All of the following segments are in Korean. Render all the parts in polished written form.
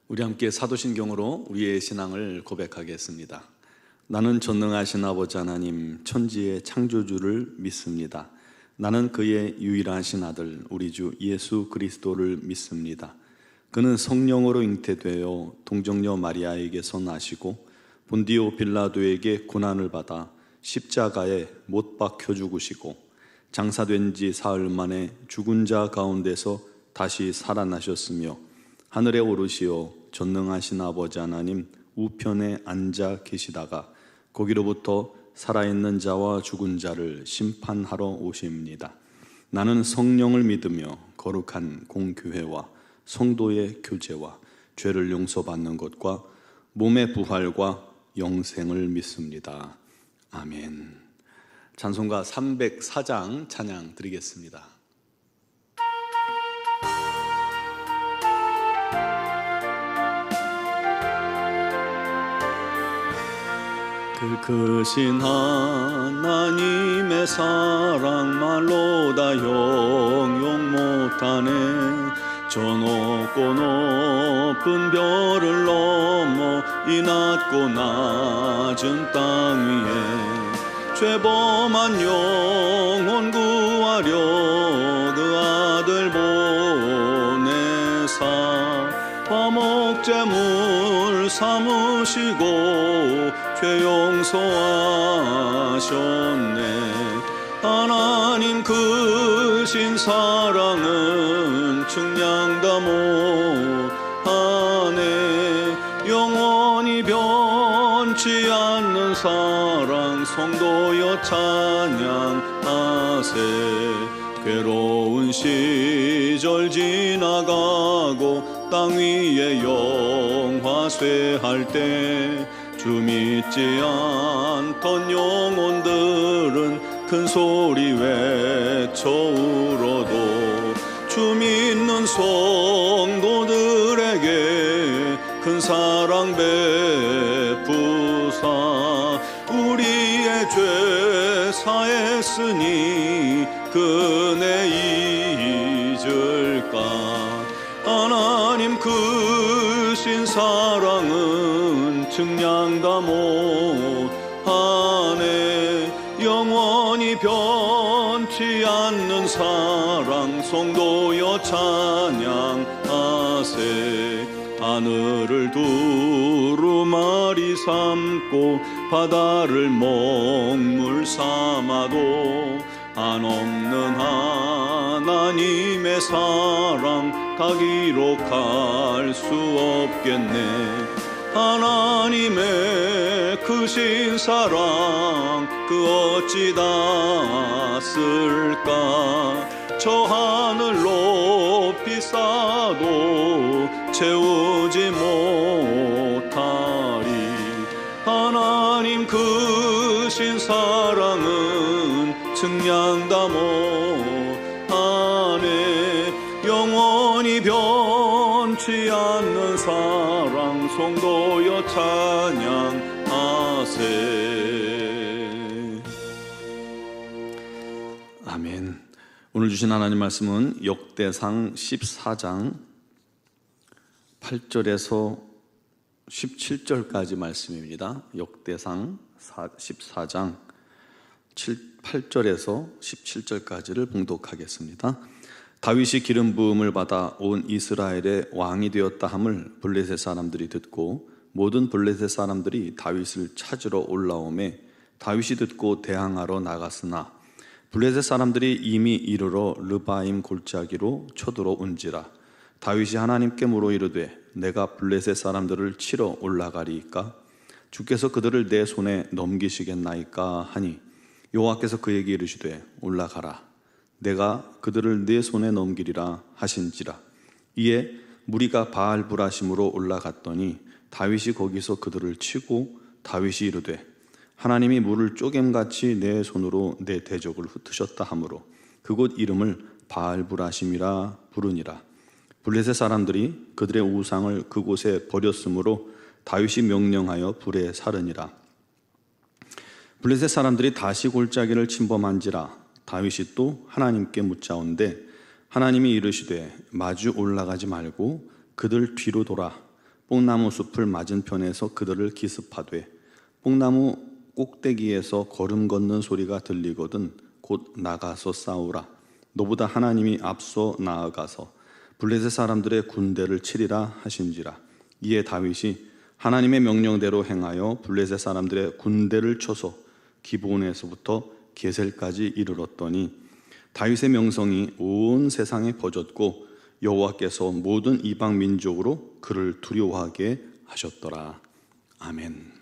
우리 함께 사도신경으로 우리의 신앙을 고백하겠습니다. 나는 전능하신 아버지 하나님 천지의 창조주를 믿습니다. 나는 그의 유일하신 아들 우리 주 예수 그리스도를 믿습니다. 그는 성령으로 잉태되어 동정녀 마리아에게서 나시고 본디오 빌라도에게 고난을 받아 십자가에 못 박혀 죽으시고 장사된 지 사흘 만에 죽은 자 가운데서 다시 살아나셨으며 하늘에 오르시어 전능하신 아버지 하나님 우편에 앉아 계시다가 거기로부터 살아있는 자와 죽은 자를 심판하러 오십니다. 나는 성령을 믿으며 거룩한 공교회와 성도의 교제와 죄를 용서받는 것과 몸의 부활과 영생을 믿습니다. 아멘. 찬송가 304장 찬양 드리겠습니다. 그 크신 하나님의 사랑 말로 다 형용 못하네. 저 높고 높은 별을 넘어 이 낮고 낮은 땅 위에 죄범한 영혼 구하려 그 아들 보내사 화목제물 삼으시고 죄 용서하셨네. 하나님 크신 사랑은 측량다 못하네. 영원히 변치 않는 사랑 성도여 찬양하세. 괴로운 시절 지나가고 땅 위에 영화 쇠할 때 주 믿지 않던 영혼들은 큰 소리 외쳐 울어도 주 믿는 성도들에게 큰 사랑 베푸사 우리의 죄 사했으니 그네 잊을까. 하나님 크신 사랑은 측량다 못하네. 영원히 변치 않는 사랑 성도여 찬양하세. 하늘을 두루마리 삼고 바다를 먹물 삼아도 한없는 하나님의 사랑 다 기록할 수 없겠네. 하나님의 크신 사랑 그 어찌 다 쓸까. 저 하늘 높이 쌓아도 채우지 못하리. 하나님 크신 사랑은 측량다 못하네. 영원히 변치 않는 사랑 성도여 찬양하세. 아멘. 오늘 주신 하나님 말씀은 역대상 14장 8절에서 17절까지 말씀입니다. 역대상 14장 8절에서 17절까지를 봉독하겠습니다. 다윗이 기름 부음을 받아 온 이스라엘의 왕이 되었다 함을 블레셋 사람들이 듣고 모든 블레셋 사람들이 다윗을 찾으러 올라오매 다윗이 듣고 대항하러 나갔으나 블레셋 사람들이 이미 이르러 르바임 골짜기로 쳐들어온지라. 다윗이 하나님께 물어 이르되 내가 블레셋 사람들을 치러 올라가리이까? 주께서 그들을 내 손에 넘기시겠나이까 하니 여호와께서 그에게 이르시되 올라가라. 내가 그들을 내 손에 넘기리라 하신지라. 이에 무리가 바알브라심으로 올라갔더니 다윗이 거기서 그들을 치고 다윗이 이르되 하나님이 물을 쪼겜같이 내 손으로 내 대적을 흩으셨다 하므로 그곳 이름을 바알브라심이라 부르니라. 블레셋 사람들이 그들의 우상을 그곳에 버렸으므로 다윗이 명령하여 불에 사르니라. 블레셋 사람들이 다시 골짜기를 침범한지라. 다윗이 또 하나님께 묻자온데 하나님이 이르시되 마주 올라가지 말고 그들 뒤로 돌아 뽕나무 숲을 맞은편에서 그들을 기습하되 뽕나무 꼭대기에서 걸음 걷는 소리가 들리거든 곧 나가서 싸우라. 너보다 하나님이 앞서 나아가서 블레셋 사람들의 군대를 치리라 하신지라. 이에 다윗이 하나님의 명령대로 행하여 블레셋 사람들의 군대를 쳐서 기브온에서부터 게셀까지 이르렀더니 다윗의 명성이 온 세상에 퍼졌고 여호와께서 모든 이방 민족으로 그를 두려워하게 하셨더라. 아멘.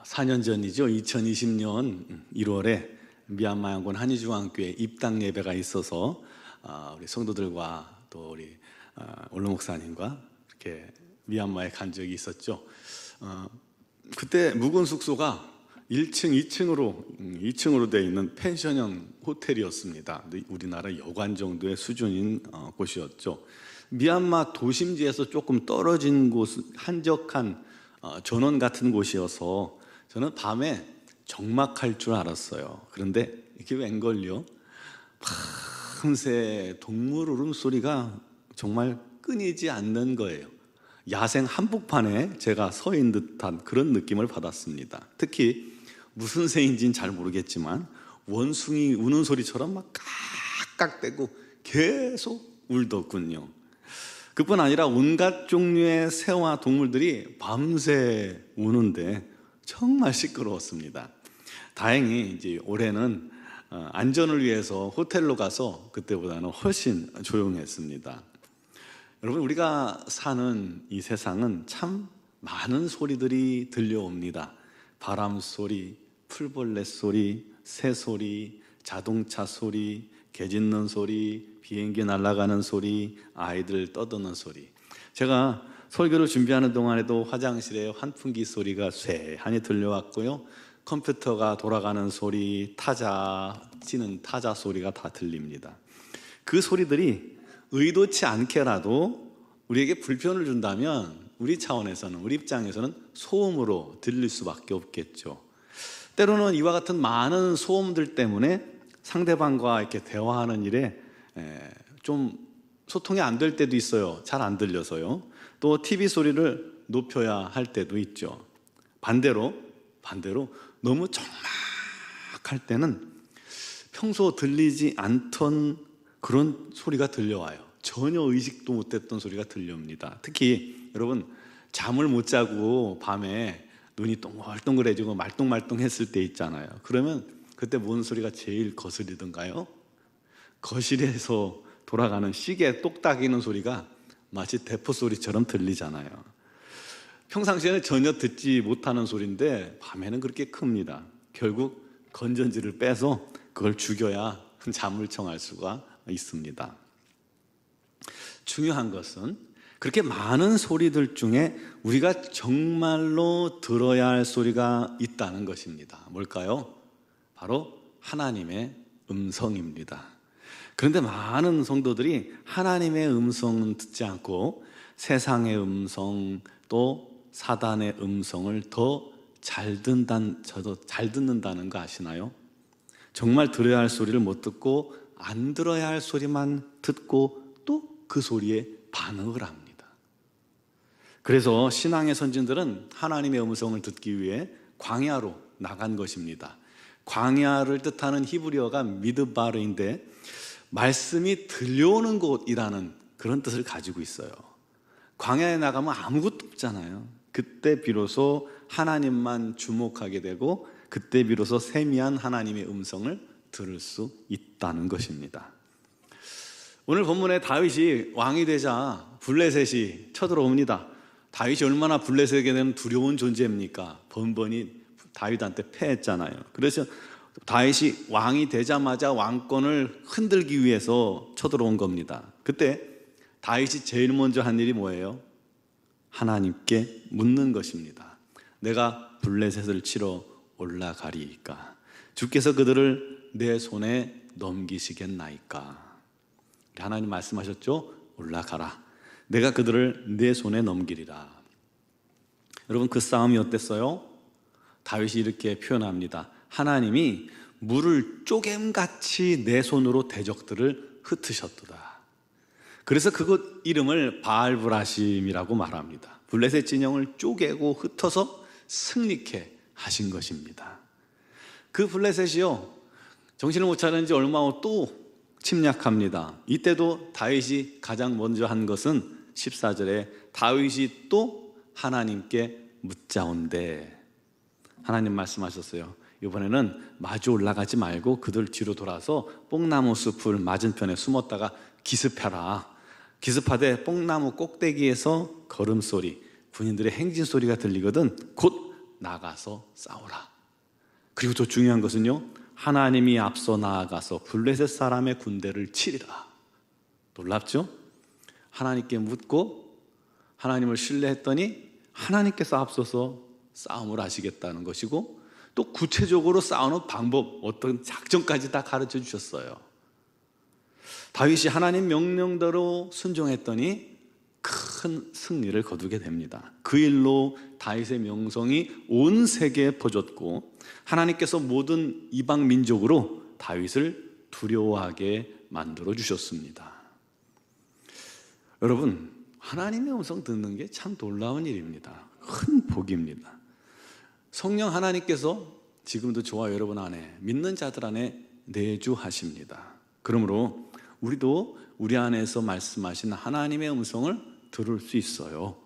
4년 전이죠. 2020년 1월에 미얀마 양곤 한의중앙교회 입당 예배가 있어서 우리 성도들과 또 우리 올로 목사님과 이렇게 미얀마에 간 적이 있었죠. 그때 묵은 숙소가 1층, 2층으로 되어 있는 펜션형 호텔이었습니다. 우리나라 여관 정도의 수준인 곳이었죠. 미얀마 도심지에서 조금 떨어진 곳, 한적한 전원 같은 곳이어서 저는 밤에 적막할 줄 알았어요. 그런데 이게 웬걸요? 밤새 동물 울음소리가 정말 끊이지 않는 거예요. 야생 한복판에 제가 서 있는 듯한 그런 느낌을 받았습니다. 특히 무슨 새인지는 잘 모르겠지만 원숭이 우는 소리처럼 막 깍깍대고 계속 울더군요. 그뿐 아니라 온갖 종류의 새와 동물들이 밤새 우는데 정말 시끄러웠습니다. 다행히 이제 올해는 안전을 위해서 호텔로 가서 그때보다는 훨씬 조용했습니다. 여러분, 우리가 사는 이 세상은 참 많은 소리들이 들려옵니다. 바람 소리, 풀벌레 소리, 새 소리, 자동차 소리, 개 짖는 소리, 비행기 날아가는 소리, 아이들 떠드는 소리. 제가 설교를 준비하는 동안에도 화장실에 환풍기 소리가 쇠하니 들려왔고요. 컴퓨터가 돌아가는 소리, 타자 치는 타자 소리가 다 들립니다. 그 소리들이 의도치 않게라도 우리에게 불편을 준다면 우리 차원에서는, 우리 입장에서는 소음으로 들릴 수밖에 없겠죠. 때로는 이와 같은 많은 소음들 때문에 상대방과 이렇게 대화하는 일에 좀 소통이 안 될 때도 있어요. 잘 안 들려서요. 또 TV 소리를 높여야 할 때도 있죠. 반대로 너무 적막할 때는 평소 들리지 않던 그런 소리가 들려와요. 전혀 의식도 못했던 소리가 들려옵니다. 특히 여러분, 잠을 못 자고 밤에 눈이 동글동글해지고 말똥말똥했을 때 있잖아요. 그러면 그때 뭔 소리가 제일 거스리던가요? 거실에서 돌아가는 시계 똑딱이는 소리가 마치 대포 소리처럼 들리잖아요. 평상시에는 전혀 듣지 못하는 소리인데 밤에는 그렇게 큽니다. 결국 건전지를 빼서 그걸 죽여야 잠을 청할 수가 있습니다. 중요한 것은 그렇게 많은 소리들 중에 우리가 정말로 들어야 할 소리가 있다는 것입니다. 뭘까요? 바로 하나님의 음성입니다. 그런데 많은 성도들이 하나님의 음성은 듣지 않고 세상의 음성, 또 사단의 음성을 더 잘 듣는다는 거 아시나요? 정말 들어야 할 소리를 못 듣고 안 들어야 할 소리만 듣고 또 그 소리에 반응을 합니다. 그래서 신앙의 선진들은 하나님의 음성을 듣기 위해 광야로 나간 것입니다. 광야를 뜻하는 히브리어가 미드바르인데 말씀이 들려오는 곳이라는 그런 뜻을 가지고 있어요. 광야에 나가면 아무것도 없잖아요. 그때 비로소 하나님만 주목하게 되고 그때 비로소 세미한 하나님의 음성을 들을 수 있다는 것입니다. 오늘 본문에 다윗이 왕이 되자 블레셋이 쳐들어옵니다. 다윗이 얼마나 블레셋에게 대한 두려운 존재입니까? 번번이 다윗한테 패했잖아요. 그래서 다윗이 왕이 되자마자 왕권을 흔들기 위해서 쳐들어온 겁니다. 그때 다윗이 제일 먼저 한 일이 뭐예요? 하나님께 묻는 것입니다. 내가 블레셋을 치러 올라가리이까? 주께서 그들을 내 손에 넘기시겠나이까? 하나님 말씀하셨죠? 올라가라. 내가 그들을 내 손에 넘기리라. 여러분, 그 싸움이 어땠어요? 다윗이 이렇게 표현합니다. 하나님이 물을 쪼개같이 내 손으로 대적들을 흩으셨도다. 그래서 그곳 이름을 바알브라심이라고 말합니다. 블레셋 진영을 쪼개고 흩어서 승리케 하신 것입니다. 그 블레셋이요, 정신을 못 차리는지 얼마 후 또 침략합니다. 이때도 다윗이 가장 먼저 한 것은 14절에 다윗이 또 하나님께 묻자온대. 하나님 말씀하셨어요. 이번에는 마주 올라가지 말고 그들 뒤로 돌아서 뽕나무 숲을 맞은편에 숨었다가 기습하라. 기습하되 뽕나무 꼭대기에서 걸음소리, 군인들의 행진소리가 들리거든 곧 나가서 싸우라. 그리고 더 중요한 것은요, 하나님이 앞서 나아가서 블레셋 사람의 군대를 치리라. 놀랍죠? 하나님께 묻고 하나님을 신뢰했더니 하나님께서 앞서서 싸움을 하시겠다는 것이고, 또 구체적으로 싸우는 방법, 어떤 작전까지 다 가르쳐 주셨어요. 다윗이 하나님 명령대로 순종했더니 큰 승리를 거두게 됩니다. 그 일로 다윗의 명성이 온 세계에 퍼졌고, 하나님께서 모든 이방 민족으로 다윗을 두려워하게 만들어 주셨습니다. 여러분, 하나님의 음성 듣는 게 참 놀라운 일입니다. 큰 복입니다. 성령 하나님께서 지금도 저와 여러분 안에, 믿는 자들 안에 내주하십니다. 그러므로 우리도 우리 안에서 말씀하신 하나님의 음성을 들을 수 있어요.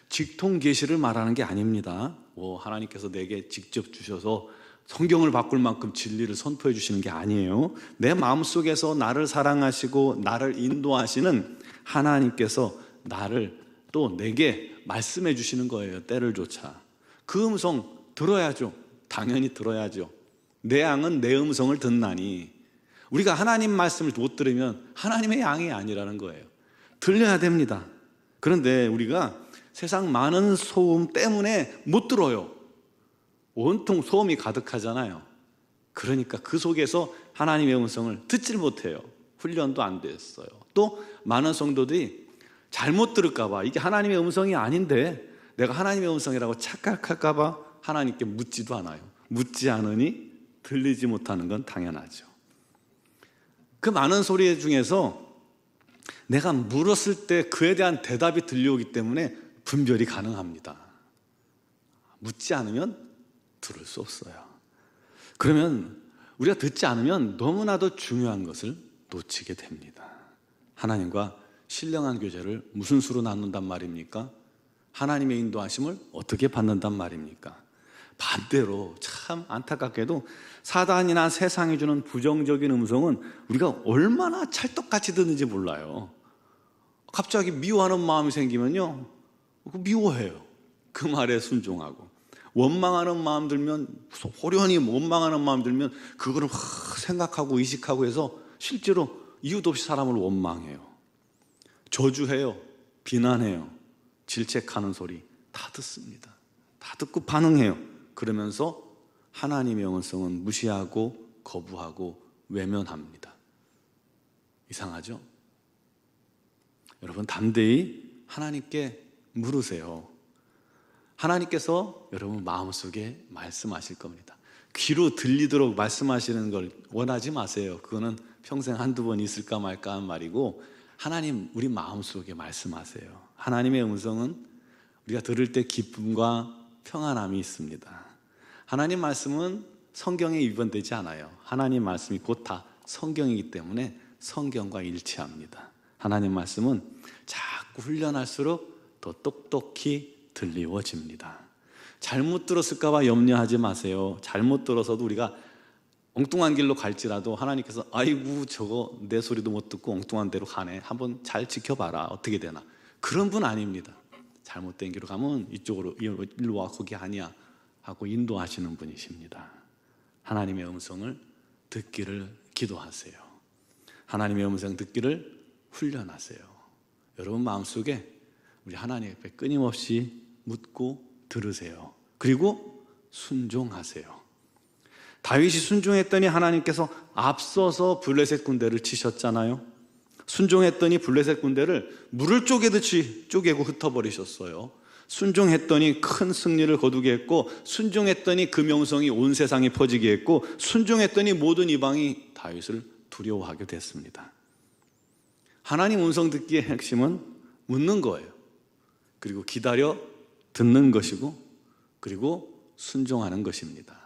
직통 계시를 말하는 게 아닙니다. 하나님께서 내게 직접 주셔서 성경을 바꿀 만큼 진리를 선포해 주시는 게 아니에요. 내 마음속에서 나를 사랑하시고 나를 인도하시는 하나님께서 나를 또 내게 말씀해 주시는 거예요. 때를 조차. 그 음성 들어야죠. 당연히 들어야죠. 내 양은 내 음성을 듣나니. 우리가 하나님 말씀을 못 들으면 하나님의 양이 아니라는 거예요. 들려야 됩니다. 그런데 우리가 세상 많은 소음 때문에 못 들어요. 온통 소음이 가득하잖아요. 그러니까 그 속에서 하나님의 음성을 듣질 못해요. 훈련도 안 됐어요. 또 많은 성도들이 잘못 들을까 봐, 이게 하나님의 음성이 아닌데 내가 하나님의 음성이라고 착각할까 봐 하나님께 묻지도 않아요. 묻지 않으니 들리지 못하는 건 당연하죠. 그 많은 소리 중에서 내가 물었을 때 그에 대한 대답이 들려오기 때문에 분별이 가능합니다. 묻지 않으면 들을 수 없어요. 그러면 우리가 듣지 않으면 너무나도 중요한 것을 놓치게 됩니다. 하나님과 신령한 교제를 무슨 수로 나눈단 말입니까? 하나님의 인도하심을 어떻게 받는단 말입니까? 반대로 참 안타깝게도 사단이나 세상이 주는 부정적인 음성은 우리가 얼마나 찰떡같이 듣는지 몰라요. 갑자기 미워하는 마음이 생기면요, 미워해요. 그 말에 순종하고. 원망하는 마음 들면, 호련히 원망하는 마음 들면 그거를 생각하고 의식하고 해서 실제로 이유도 없이 사람을 원망해요. 저주해요. 비난해요. 질책하는 소리 다 듣습니다. 다 듣고 반응해요. 그러면서 하나님의 음성은 무시하고 거부하고 외면합니다. 이상하죠? 여러분, 담대히 하나님께 물으세요. 하나님께서 여러분 마음속에 말씀하실 겁니다. 귀로 들리도록 말씀하시는 걸 원하지 마세요. 그거는 평생 한두 번 있을까 말까 한 말이고, 하나님 우리 마음속에 말씀하세요. 하나님의 음성은 우리가 들을 때 기쁨과 평안함이 있습니다. 하나님 말씀은 성경에 위반되지 않아요. 하나님 말씀이 곧 다 성경이기 때문에 성경과 일치합니다. 하나님 말씀은 자꾸 훈련할수록 더 똑똑히 들리워집니다. 잘못 들었을까 봐 염려하지 마세요. 잘못 들어서도 우리가 엉뚱한 길로 갈지라도 하나님께서 아이고 저거 내 소리도 못 듣고 엉뚱한 데로 가네, 한번 잘 지켜봐라, 어떻게 되나. 그런 분 아닙니다. 잘못된 길로 가면 이쪽으로, 일로 와, 거기 아니야 하고 인도하시는 분이십니다. 하나님의 음성을 듣기를 기도하세요. 하나님의 음성 듣기를 훈련하세요. 여러분 마음속에 우리 하나님 앞에 끊임없이 묻고 들으세요. 그리고 순종하세요. 다윗이 순종했더니 하나님께서 앞서서 블레셋 군대를 치셨잖아요. 순종했더니 블레셋 군대를 물을 쪼개듯이 쪼개고 흩어버리셨어요. 순종했더니 큰 승리를 거두게 했고, 순종했더니 그 명성이 온 세상에 퍼지게 했고, 순종했더니 모든 이방이 다윗을 두려워하게 됐습니다. 하나님 음성 듣기의 핵심은 묻는 거예요. 그리고 기다려 듣는 것이고, 그리고 순종하는 것입니다.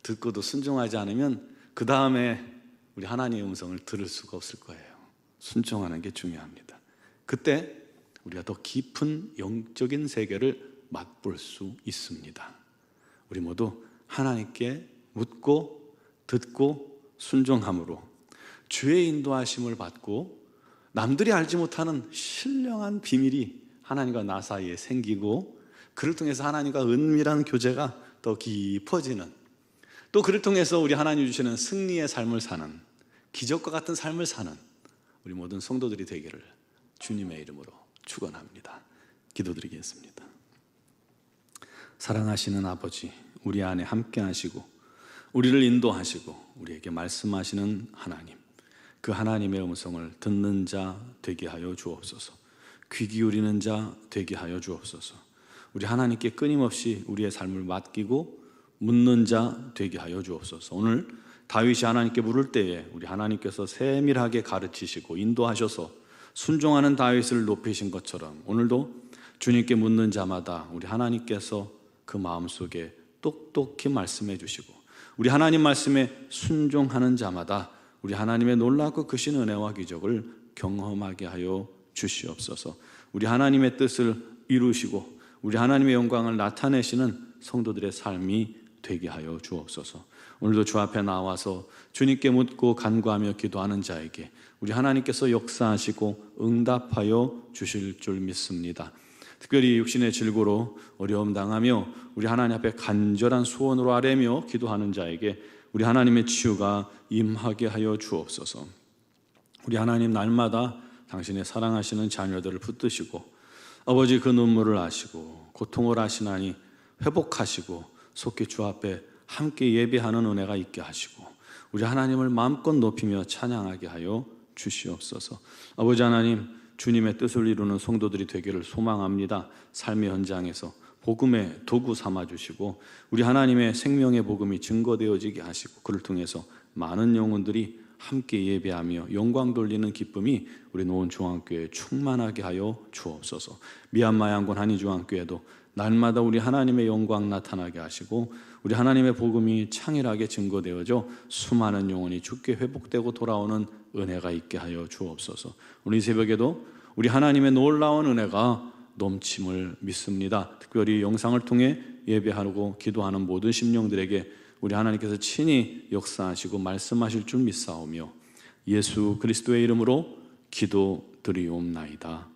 듣고도 순종하지 않으면 그 다음에 우리 하나님의 음성을 들을 수가 없을 거예요. 순종하는 게 중요합니다. 그때 우리가 더 깊은 영적인 세계를 맛볼 수 있습니다. 우리 모두 하나님께 묻고 듣고 순종함으로 주의 인도하심을 받고 남들이 알지 못하는 신령한 비밀이 하나님과 나 사이에 생기고, 그를 통해서 하나님과 은밀한 교제가 더 깊어지는, 또 그를 통해서 우리 하나님 주시는 승리의 삶을 사는, 기적과 같은 삶을 사는 우리 모든 성도들이 되기를 주님의 이름으로 축원합니다. 기도드리겠습니다. 사랑하시는 아버지, 우리 안에 함께 하시고 우리를 인도하시고 우리에게 말씀하시는 하나님, 그 하나님의 음성을 듣는 자 되게 하여 주옵소서. 귀 기울이는 자 되게 하여 주옵소서. 우리 하나님께 끊임없이 우리의 삶을 맡기고 묻는 자 되게 하여 주옵소서. 오늘 다윗이 하나님께 물을 때에 우리 하나님께서 세밀하게 가르치시고 인도하셔서 순종하는 다윗을 높이신 것처럼, 오늘도 주님께 묻는 자마다 우리 하나님께서 그 마음속에 똑똑히 말씀해 주시고, 우리 하나님 말씀에 순종하는 자마다 우리 하나님의 놀랍고 크신 은혜와 기적을 경험하게 하여 주시옵소서. 우리 하나님의 뜻을 이루시고 우리 하나님의 영광을 나타내시는 성도들의 삶이 되게 하여 주옵소서. 오늘도 주 앞에 나와서 주님께 묻고 간구하며 기도하는 자에게 우리 하나님께서 역사하시고 응답하여 주실 줄 믿습니다. 특별히 육신의 질고로 어려움 당하며 우리 하나님 앞에 간절한 소원으로 아뢰며 기도하는 자에게 우리 하나님의 치유가 임하게 하여 주옵소서. 우리 하나님, 날마다 당신의 사랑하시는 자녀들을 붙드시고 아버지 그 눈물을 아시고 고통을 아시나니 회복하시고 속히 주 앞에 함께 예배하는 은혜가 있게 하시고 우리 하나님을 마음껏 높이며 찬양하게 하여 주시옵소서. 아버지 하나님, 주님의 뜻을 이루는 성도들이 되기를 소망합니다. 삶의 현장에서 복음의 도구 삼아주시고 우리 하나님의 생명의 복음이 증거되어지게 하시고 그를 통해서 많은 영혼들이 함께 예배하며 영광 돌리는 기쁨이 우리 노원중앙교회에 충만하게 하여 주옵소서. 미얀마 양곤 한의중앙교회도 날마다 우리 하나님의 영광 나타나게 하시고 우리 하나님의 복음이 창일하게 증거되어져 수많은 영혼이 주께 회복되고 돌아오는 은혜가 있게 하여 주옵소서. 오늘 이 새벽에도 우리 하나님의 놀라운 은혜가 넘침을 믿습니다. 특별히 영상을 통해 예배하고 기도하는 모든 심령들에게 우리 하나님께서 친히 역사하시고 말씀하실 줄 믿사오며 예수 그리스도의 이름으로 기도드리옵나이다.